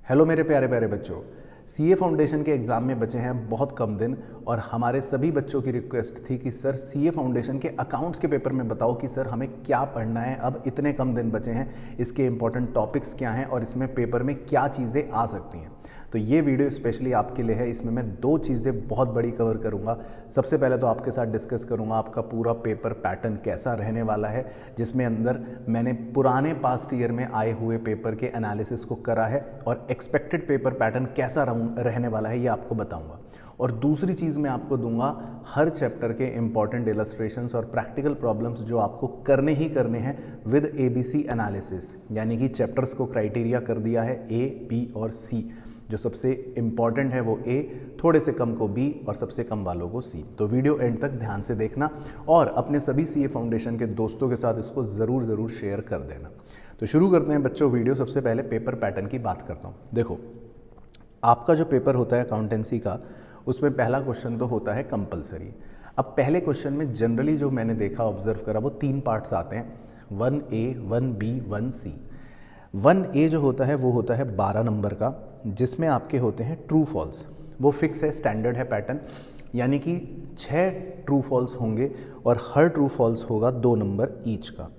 Hello मेरे प्यारे प्यारे बच्चों, सीए फाउंडेशन के एग्ज़ाम में बचे हैं बहुत कम दिन और हमारे सभी बच्चों की रिक्वेस्ट थी कि सर सीए फाउंडेशन के अकाउंट्स के पेपर में बताओ कि सर हमें क्या पढ़ना है। अब इतने कम दिन बचे हैं, इसके इंपॉर्टेंट टॉपिक्स क्या हैं और इसमें पेपर में क्या चीज़ें आ सकती हैं। तो ये वीडियो स्पेशली आपके लिए है। इसमें मैं दो चीज़ें बहुत बड़ी कवर करूँगा। सबसे पहले तो आपके साथ डिस्कस करूँगा आपका पूरा पेपर पैटर्न कैसा रहने वाला है, जिसमें अंदर मैंने पुराने पास्ट ईयर में आए हुए पेपर के एनालिसिस को करा है और एक्सपेक्टेड पेपर पैटर्न कैसा रहने वाला है ये आपको बताऊँगा। और दूसरी चीज़ मैं आपको दूंगा हर चैप्टर के इंपॉर्टेंट इलस्ट्रेशंस और प्रैक्टिकल प्रॉब्लम्स जो आपको करने ही करने हैं विद एबीसी एनालिसिस, यानी कि चैप्टर्स को क्राइटेरिया कर दिया है ए, बी और सी। जो सबसे इम्पॉर्टेंट है वो ए, थोड़े से कम को बी और सबसे कम वालों को सी। तो वीडियो एंड तक ध्यान से देखना और अपने सभी सीए फाउंडेशन के दोस्तों के साथ इसको ज़रूर शेयर कर देना। तो शुरू करते हैं बच्चों वीडियो। सबसे पहले पेपर पैटर्न की बात करता हूँ। देखो, आपका जो पेपर होता है अकाउंटेंसी का, उसमें पहला क्वेश्चन तो होता है कंपलसरी। अब पहले क्वेश्चन में जनरली जो मैंने देखा, ऑब्जर्व करा, वो 3 पार्ट्स आते हैं, 1A, 1B, 1C। 1A जो होता है वो होता है 12 नंबर का, जिसमें आपके होते हैं ट्रू फॉल्स। वो फिक्स है, स्टैंडर्ड है पैटर्न, यानी कि 6 ट्रू फॉल्स होंगे और हर ट्रू फॉल्स होगा 2 नंबर ईच का।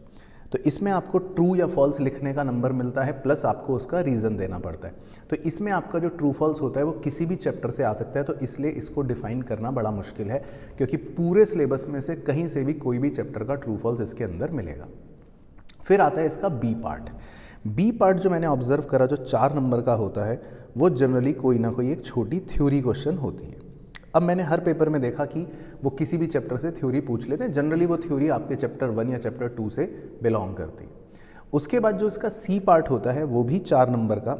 तो इसमें आपको ट्रू या फॉल्स लिखने का नंबर मिलता है, प्लस आपको उसका रीज़न देना पड़ता है। तो इसमें आपका जो ट्रू फॉल्स होता है वो किसी भी चैप्टर से आ सकता है, तो इसलिए इसको डिफाइन करना बड़ा मुश्किल है, क्योंकि पूरे सिलेबस में से कहीं से भी कोई भी चैप्टर का ट्रू फॉल्स इसके अंदर मिलेगा। फिर आता है इसका बी पार्ट। बी पार्ट जो मैंने ऑब्जर्व करा, जो 4 नंबर का होता है, वो जनरली कोई ना कोई एक छोटी थ्योरी क्वेश्चन होती है। अब मैंने हर पेपर में देखा कि वो किसी भी चैप्टर से थ्योरी पूछ लेते हैं। जनरली वो थ्योरी आपके चैप्टर 1 या चैप्टर 2 से बिलोंग करती है। उसके बाद जो इसका सी पार्ट होता है वो भी 4 नंबर का,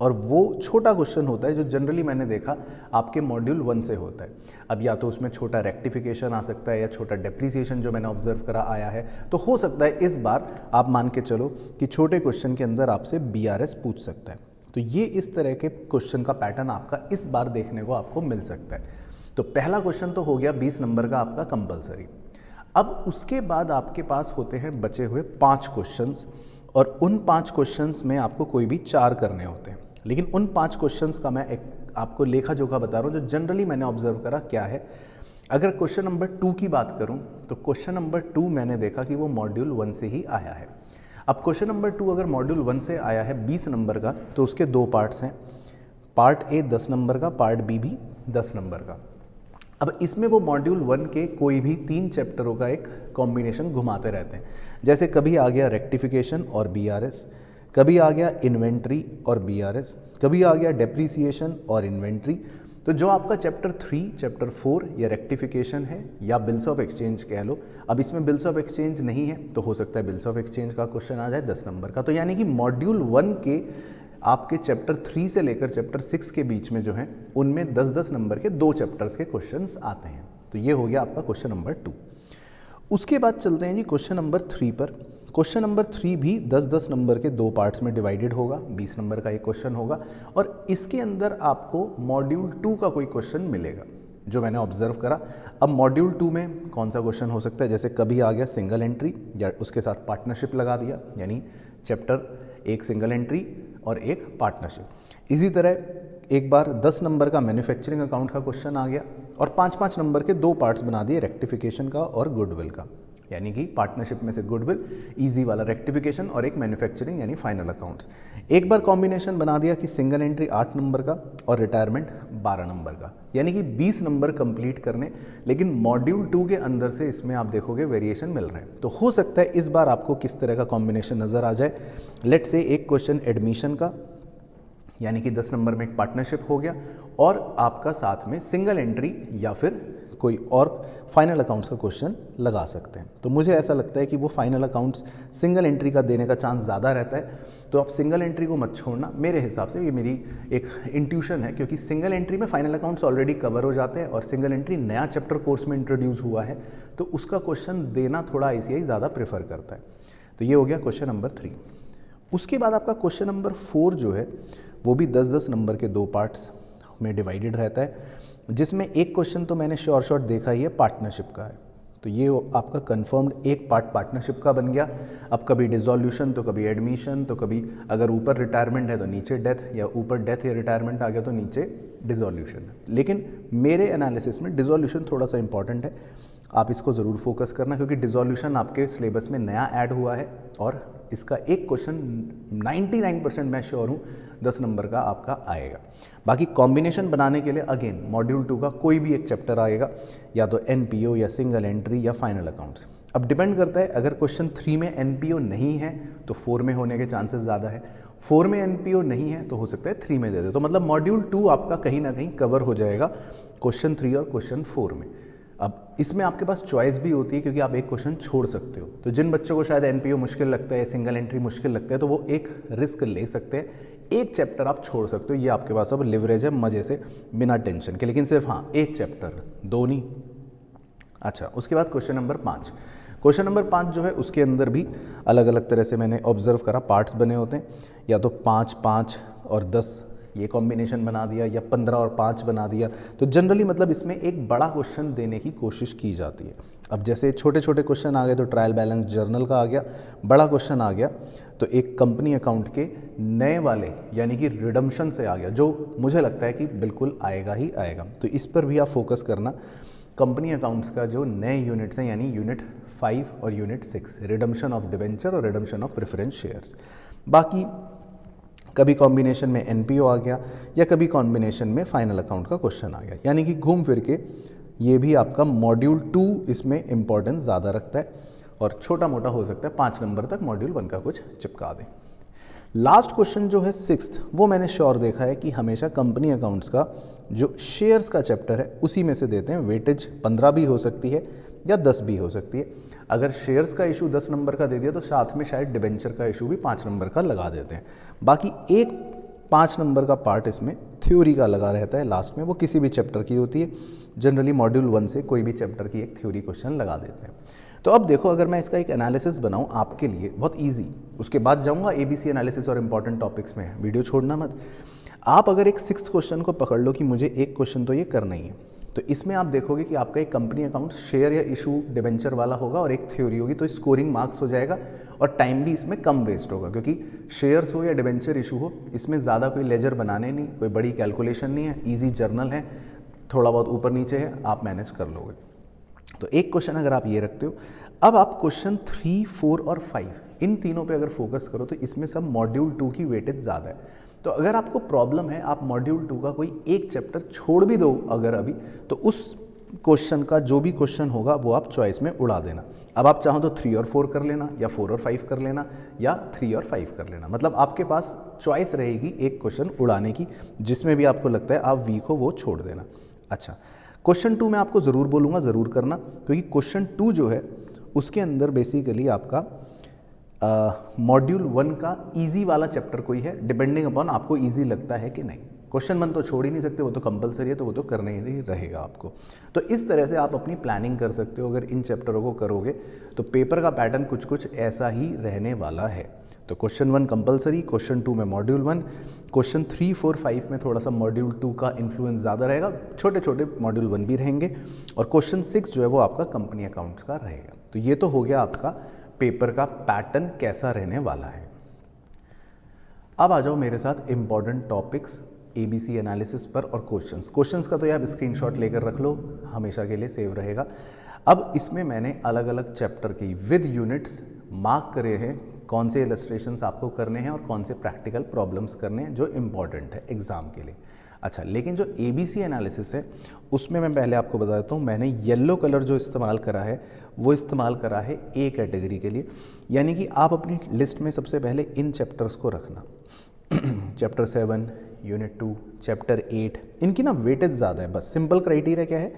और वो छोटा क्वेश्चन होता है जो जनरली मैंने देखा आपके मॉड्यूल 1 से होता है। अब या तो उसमें छोटा रेक्टिफिकेशन आ सकता है या छोटा डेप्रिसिएशन जो मैंने ऑब्जर्व करा आया है। तो हो सकता है इस बार आप मान के चलो कि छोटे क्वेश्चन के अंदर आपसे बीआरएस पूछ सकता है। तो ये इस तरह के क्वेश्चन का पैटर्न आपका इस बार देखने को आपको मिल सकता है। तो पहला क्वेश्चन तो हो गया 20 नंबर का आपका कंपलसरी। अब उसके बाद आपके पास होते हैं बचे हुए 5 क्वेश्चंस, और उन 5 क्वेश्चंस में आपको कोई भी 4 करने होते हैं। लेकिन उन 5 क्वेश्चंस का मैं एक आपको लेखा जोखा बता रहा हूँ जो जनरली मैंने ऑब्जर्व करा क्या है। अगर क्वेश्चन नंबर 2 की बात करूँ तो क्वेश्चन नंबर 2 मैंने देखा कि वो मॉड्यूल 1 से ही आया है। अब क्वेश्चन नंबर 2 अगर मॉड्यूल 1 से आया है 20 नंबर का, तो उसके 2 पार्ट्स हैं। पार्ट ए 10 नंबर का, पार्ट बी भी 10 नंबर का। अब इसमें वो मॉड्यूल 1 के कोई भी 3 चैप्टरों का एक कॉम्बिनेशन घुमाते रहते हैं। जैसे कभी आ गया रेक्टिफिकेशन और बीआरएस, कभी आ गया इन्वेंट्री और बीआरएस, कभी आ गया डेप्रीसिएशन और इन्वेंट्री। तो जो आपका चैप्टर 3, चैप्टर 4 या रेक्टिफिकेशन है या बिल्स ऑफ एक्सचेंज कह लो, अब इसमें बिल्स ऑफ एक्सचेंज नहीं है तो हो सकता है बिल्स ऑफ एक्सचेंज का क्वेश्चन आ जाए 10 नंबर का। तो यानी कि मॉड्यूल 1 के आपके चैप्टर 3 से लेकर चैप्टर 6 के बीच में जो है उनमें 10-10 नंबर के 2 चैप्टर्स के क्वेश्चंस आते हैं। तो ये हो गया आपका क्वेश्चन नंबर 2। उसके बाद चलते हैं जी क्वेश्चन नंबर 3 पर। क्वेश्चन नंबर 3 भी 10-10 नंबर के 2 पार्ट्स में डिवाइडेड होगा, 20 नंबर का एक क्वेश्चन होगा, और इसके अंदर आपको मॉड्यूल 2 का कोई क्वेश्चन मिलेगा जो मैंने ऑब्जर्व करा। अब मॉड्यूल 2 में कौन सा क्वेश्चन हो सकता है, जैसे कभी आ गया सिंगल एंट्री या उसके साथ पार्टनरशिप लगा दिया, यानी चैप्टर एक सिंगल एंट्री और एक पार्टनरशिप। इसी तरह एक बार 10 नंबर का मैन्युफैक्चरिंग अकाउंट का क्वेश्चन आ गया और 5-5 नंबर के 2 पार्ट्स बना दिए, रेक्टिफिकेशन का और गुडविल का, यानी कि पार्टनरशिप में से गुडविल इजी वाला रेक्टिफिकेशन और एक मैन्युफैक्चरिंग यानी फाइनल अकाउंट्स। एक बार कॉम्बिनेशन बना दिया कि सिंगल एंट्री 8 नंबर का और रिटायरमेंट 12 नंबर का, यानी कि 20 नंबर कंप्लीट करने। लेकिन मॉड्यूल 2 के अंदर से इसमें आप देखोगे वेरिएशन मिल रहे हैं। तो हो सकता है इस बार आपको किस तरह का कॉम्बिनेशन नज़र आ जाए। लेट से एक क्वेश्चन एडमिशन का, यानी कि 10 नंबर में एक पार्टनरशिप हो गया, और आपका साथ में सिंगल एंट्री या फिर कोई और फाइनल अकाउंट्स का क्वेश्चन लगा सकते हैं। तो मुझे ऐसा लगता है कि वो फाइनल अकाउंट्स सिंगल एंट्री का देने का चांस ज़्यादा रहता है। तो आप सिंगल एंट्री को मत छोड़ना, मेरे हिसाब से ये मेरी एक इंट्यूशन है, क्योंकि सिंगल एंट्री में फाइनल अकाउंट्स ऑलरेडी कवर हो जाते हैं और सिंगल एंट्री नया चैप्टर कोर्स में इंट्रोड्यूस हुआ है, तो उसका क्वेश्चन देना थोड़ा आईसीआई ज़्यादा प्रेफर करता है। तो ये हो गया क्वेश्चन नंबर 3। उसके बाद आपका क्वेश्चन नंबर 4 जो है वो भी 10-10 नंबर के 2 पार्ट्स में डिवाइडेड रहता है, जिसमें एक क्वेश्चन तो मैंने शॉर्ट देखा ही है, पार्टनरशिप का है। तो ये आपका कंफर्म्ड एक पार्ट पार्टनरशिप का बन गया। अब कभी डिसोल्यूशन तो कभी एडमिशन, तो कभी अगर ऊपर रिटायरमेंट है तो नीचे डेथ, या ऊपर डेथ या रिटायरमेंट आ गया तो नीचे डिसोल्यूशन। लेकिन मेरे एनालिसिस में डिसोल्यूशन थोड़ा सा इंपॉर्टेंट है, आप इसको ज़रूर फोकस करना, क्योंकि डिसोल्यूशन आपके सिलेबस में नया ऐड हुआ है और इसका एक क्वेश्चन 99% मैं श्योर हूँ 10 नंबर का आपका आएगा। बाकी कॉम्बिनेशन बनाने के लिए अगेन मॉड्यूल 2 का कोई भी एक चैप्टर आएगा, या तो एनपीओ या सिंगल एंट्री या फाइनल अकाउंट्स। अब डिपेंड करता है, अगर क्वेश्चन 3 में एनपीओ नहीं है तो 4 में होने के चांसेस ज़्यादा है, 4 में एनपीओ नहीं है तो हो सकता है 3 में दे दे। तो मतलब मॉड्यूल 2 आपका कहीं ना कहीं कवर हो जाएगा क्वेश्चन 3 और क्वेश्चन 4 में। अब इसमें आपके पास चॉइस भी होती है, क्योंकि आप एक क्वेश्चन छोड़ सकते हो। तो जिन बच्चों को शायद एनपीओ मुश्किल लगता है, सिंगल एंट्री मुश्किल लगता है, तो वो एक रिस्क ले सकते हैं, एक चैप्टर आप छोड़ सकते हो। ये आपके पास अब लिवरेज है मज़े से, बिना टेंशन के। लेकिन सिर्फ हाँ, एक चैप्टर, 2 नहीं। अच्छा, उसके बाद क्वेश्चन नंबर 5। क्वेश्चन नंबर 5 जो है उसके अंदर भी अलग अलग तरह से मैंने ऑब्जर्व करा, पार्ट्स बने होते हैं, या तो 5, 5 और 10 ये कॉम्बिनेशन बना दिया, या 15 और 5 बना दिया। तो जनरली मतलब इसमें एक बड़ा क्वेश्चन देने की कोशिश की जाती है। अब जैसे छोटे छोटे क्वेश्चन आ गए तो ट्रायल बैलेंस जर्नल का आ गया, बड़ा क्वेश्चन आ गया तो एक कंपनी अकाउंट के नए वाले यानी कि रिडम्पशन से आ गया, जो मुझे लगता है कि बिल्कुल आएगा ही आएगा। तो इस पर भी आप फोकस करना, कंपनी अकाउंट्स का जो नए यूनिट्स हैं यानी यूनिट 5 और यूनिट 6, रिडम्पशन ऑफ डिबेंचर और रिडम्पशन ऑफ प्रेफरेंस शेयर्स। बाकी कभी कॉम्बिनेशन में एनपीओ आ गया, या कभी कॉम्बिनेशन में फाइनल अकाउंट का क्वेश्चन आ गया, यानी कि घूम फिर के ये भी आपका मॉड्यूल 2 इसमें इंपॉर्टेंस ज़्यादा रखता है, और छोटा मोटा हो सकता है 5 नंबर तक मॉड्यूल 1 का कुछ चिपका दें। लास्ट क्वेश्चन जो है 6th, वो मैंने श्योर देखा है कि हमेशा कंपनी अकाउंट्स का जो शेयर्स का चैप्टर है उसी में से देते हैं। वेटेज 15 भी हो सकती है या 10 भी हो सकती है। अगर शेयर्स का इशू 10 नंबर का दे दिया तो साथ में शायद डिबेंचर का इशू भी 5 नंबर का लगा देते हैं। बाकी एक 5 नंबर का पार्ट इसमें थ्योरी का लगा रहता है लास्ट में, वो किसी भी चैप्टर की होती है। जनरली मॉड्यूल 1 से कोई भी चैप्टर की एक थ्योरी क्वेश्चन लगा देते हैं। तो अब देखो, अगर मैं इसका एक एनालिसिस बनाऊं आपके लिए, बहुत ईजी, उसके बाद जाऊंगा एबीसी एनालिसिस और इंपॉर्टेंट टॉपिक्स में, वीडियो छोड़ना मत। आप अगर एक 6th क्वेश्चन को पकड़ लो कि मुझे एक क्वेश्चन तो ये करना ही है, तो इसमें आप देखोगे कि आपका एक कंपनी अकाउंट शेयर या इशू डिबेंचर वाला होगा और एक थ्योरी होगी, तो स्कोरिंग मार्क्स हो जाएगा और टाइम भी इसमें कम वेस्ट होगा, क्योंकि शेयर्स हो या डिबेंचर इशू हो, इसमें ज़्यादा कोई लेजर बनाने नहीं, कोई बड़ी कैलकुलेशन नहीं है, ईजी जर्नल है, थोड़ा बहुत ऊपर नीचे है, आप मैनेज कर लोगे। तो एक क्वेश्चन अगर आप ये रखते हो, अब आप क्वेश्चन 3, 4 और 5 इन तीनों पे अगर फोकस करो तो इसमें सब मॉड्यूल 2 की वेटेज ज़्यादा है। तो अगर आपको प्रॉब्लम है, आप मॉड्यूल 2 का कोई एक चैप्टर छोड़ भी दो अगर अभी, तो उस क्वेश्चन का जो भी क्वेश्चन होगा वो आप चॉइस में उड़ा देना। अब आप चाहो तो 3 और 4 कर लेना, या 4 और 5 कर लेना, या 3 और 5 कर लेना। मतलब आपके पास चॉइस रहेगी एक क्वेश्चन उड़ाने की, जिसमें भी आपको लगता है आप वीक हो वो छोड़ देना। अच्छा, क्वेश्चन 2 मैं आपको ज़रूर बोलूँगा, ज़रूर करना, क्योंकि क्वेश्चन 2 जो है उसके अंदर बेसिकली आपका मॉड्यूल 1 का इजी वाला चैप्टर कोई है, डिपेंडिंग अपॉन आपको इजी लगता है कि नहीं। क्वेश्चन 1 तो छोड़ ही नहीं सकते, वो तो कंपलसरी है, तो वो तो करना ही रहेगा आपको। तो इस तरह से आप अपनी प्लानिंग कर सकते हो। अगर इन चैप्टरों को करोगे तो पेपर का पैटर्न कुछ कुछ ऐसा ही रहने वाला है। तो क्वेश्चन 1 कंपलसरी, क्वेश्चन 2 में मॉड्यूल 1, क्वेश्चन 3, 4, 5 में थोड़ा सा मॉड्यूल 2 का इन्फ्लुएंस ज़्यादा रहेगा, छोटे छोटे मॉड्यूल 1 भी रहेंगे, और क्वेश्चन 6 जो है वो आपका कंपनी अकाउंट्स का रहेगा। तो ये तो हो गया आपका पेपर का पैटर्न कैसा रहने वाला है। अब आ जाओ मेरे साथ इंपॉर्टेंट टॉपिक्स एबीसी एनालिसिस पर और क्वेश्चंस का तो यार स्क्रीनशॉट लेकर रख लो, हमेशा के लिए सेव रहेगा। अब इसमें मैंने अलग अलग चैप्टर की विद यूनिट्स मार्क करे हैं, कौन से इलस्ट्रेशंस आपको करने हैं और कौन से प्रैक्टिकल प्रॉब्लम्स करने हैं जो इम्पॉर्टेंट है एग्जाम के लिए। अच्छा, लेकिन जो एबीसी एनालिसिस है उसमें मैं पहले आपको बता देता हूँ, मैंने येलो कलर जो इस्तेमाल करा है वो इस्तेमाल करा है ए कैटेगरी के लिए, यानी कि आप अपनी लिस्ट में सबसे पहले इन चैप्टर्स को रखना। चैप्टर 7, यूनिट 2, चैप्टर 8, इनकी ना वेटेज ज़्यादा है। बस सिंपल क्राइटेरिया क्या है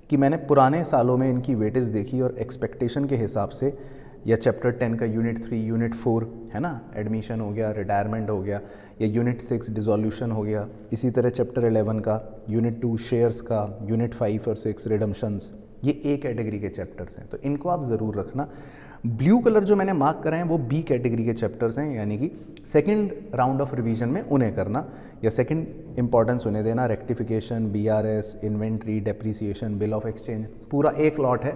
कि मैंने पुराने सालों में इनकी वेटेज देखी और एक्सपेक्टेशन के हिसाब से, या चैप्टर 10 का यूनिट 3, यूनिट 4 है ना, एडमिशन हो गया, रिटायरमेंट हो गया, या यूनिट 6 डिसोल्यूशन हो गया, इसी तरह चैप्टर 11 का यूनिट 2 शेयर्स का, यूनिट 5 और 6 रिडम्पशंस, ये ए कैटेगरी के चैप्टर्स हैं, तो इनको आप ज़रूर रखना। ब्लू कलर जो मैंने मार्क कराए हैं वो बी कैटेगरी के चैप्टर्स हैं, यानी कि सेकंड राउंड ऑफ रिवीजन में उन्हें करना या सेकंड इंपॉर्टेंस उन्हें देना। Rectification, BRS, inventory, depreciation, bill of exchange, पूरा एक लॉट है,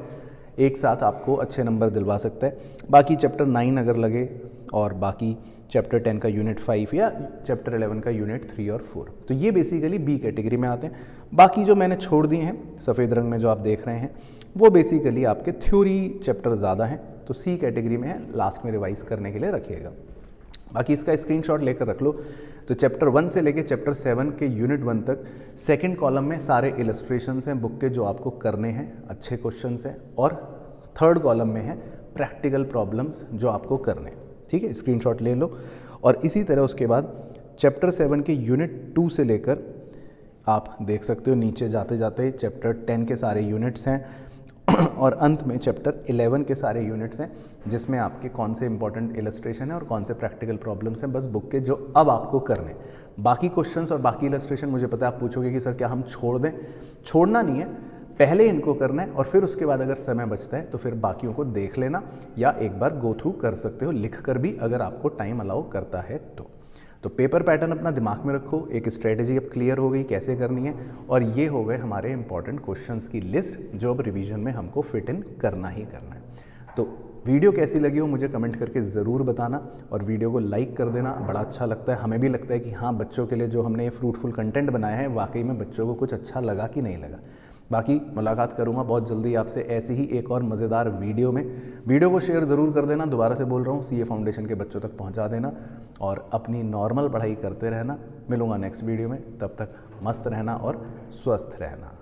एक साथ आपको अच्छे नंबर दिलवा सकता है। बाकी चैप्टर 9 अगर लगे और बाकी चैप्टर 10 का यूनिट 5 या चैप्टर 11 का यूनिट 3 और 4, तो ये बेसिकली बी कैटेगरी में आते हैं। बाकी जो मैंने छोड़ दिए हैं सफ़ेद रंग में जो आप देख रहे हैं वो बेसिकली आपके थ्योरी चैप्टर ज़्यादा हैं, तो सी कैटेगरी में है, लास्ट में रिवाइज करने के लिए रखिएगा। बाकी इसका स्क्रीनशॉट लेकर रख लो। तो चैप्टर 1 से लेके चैप्टर 7 के यूनिट 1 तक सेकंड कॉलम में सारे इलस्ट्रेशंस हैं बुक के जो आपको करने हैं, अच्छे क्वेश्चंस हैं, और थर्ड कॉलम में है प्रैक्टिकल प्रॉब्लम्स जो आपको करने हैं। ठीक है, स्क्रीनशॉट ले लो। और इसी तरह उसके बाद चैप्टर 7 के यूनिट 2 से लेकर आप देख सकते हो नीचे जाते जाते चैप्टर 10 के सारे यूनिट्स हैं और अंत में चैप्टर 11 के सारे यूनिट्स हैं जिसमें आपके कौन से इंपॉर्टेंट इलस्ट्रेशन है और कौन से प्रैक्टिकल प्रॉब्लम्स हैं बस बुक के जो अब आपको करने। बाकी क्वेश्चंस और बाकी इलस्ट्रेशन मुझे पता है आप पूछोगे कि सर क्या हम छोड़ दें? छोड़ना नहीं है, पहले इनको करना है और फिर उसके बाद अगर समय बचता है तो फिर बाकियों को देख लेना या एक बार गो थ्रू कर सकते हो लिख कर भी, अगर आपको टाइम अलाउ करता है तो पेपर पैटर्न अपना दिमाग में रखो, एक स्ट्रेटेजी अब क्लियर हो गई कैसे करनी है, और ये हो गए हमारे इंपॉर्टेंट क्वेश्चंस की लिस्ट जो अब रिवीजन में हमको फिट इन करना ही करना है। तो वीडियो कैसी लगी हो मुझे कमेंट करके ज़रूर बताना और वीडियो को लाइक कर देना, बड़ा अच्छा लगता है, हमें भी लगता है कि हाँ बच्चों के लिए जो हमने ये फ्रूटफुल कंटेंट बनाया है वाकई में बच्चों को कुछ अच्छा लगा कि नहीं लगा। बाकी मुलाकात करूँगा बहुत जल्दी आपसे ऐसी ही एक और मज़ेदार वीडियो में। वीडियो को शेयर ज़रूर कर देना, दोबारा से बोल रहा हूँ, सीए फाउंडेशन के बच्चों तक पहुँचा देना और अपनी नॉर्मल पढ़ाई करते रहना। मिलूँगा नेक्स्ट वीडियो में, तब तक मस्त रहना और स्वस्थ रहना।